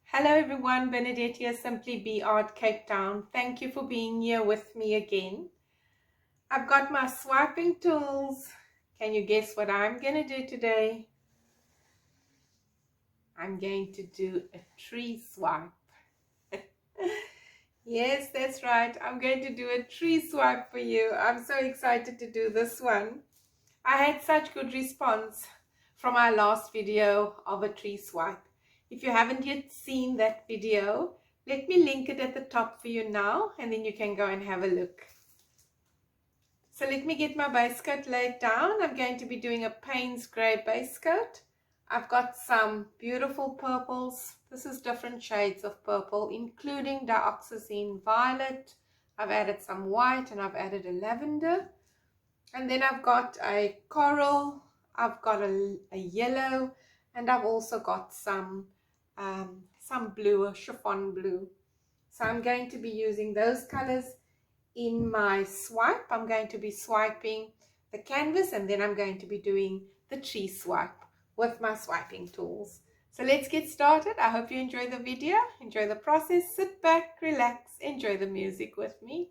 Hello everyone, Benedette here, Simply Be Art, Cape Town. Thank you for being here with me again. I've got my swiping tools. Can you guess what I'm going to do today? I'm going to do a tree swipe. Yes, that's right. I'm going to do a tree swipe for you. I'm so excited to do this one. I had such good response from our last video of a tree swipe. If you haven't yet seen that video, let me link it at the top for you now, and then you can go and have a look. So let me get my base coat laid down. I'm going to be doing a Payne's Grey base coat. I've got some beautiful purples. This is different shades of purple, including dioxazine violet. I've added some white and I've added a lavender. And then I've got a coral, I've got a yellow, and I've also got some blue, a chiffon blue. So I'm going to be using those colors in my swipe. I'm going to be swiping the canvas, and then I'm going to be doing the tree swipe with my swiping tools. So let's get started. I hope you enjoy the video, enjoy the process. Sit back, relax, enjoy the music with me.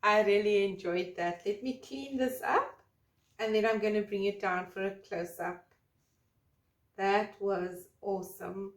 I really enjoyed that. Let me clean this up and then I'm going to bring it down for a close-up. That was awesome.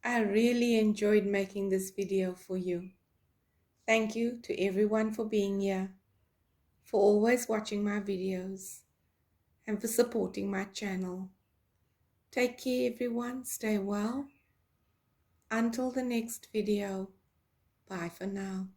I really enjoyed making this video for you. Thank you to everyone for being here, for always watching my videos, and for supporting my channel. Take care everyone, stay well. Until the next video, bye for now.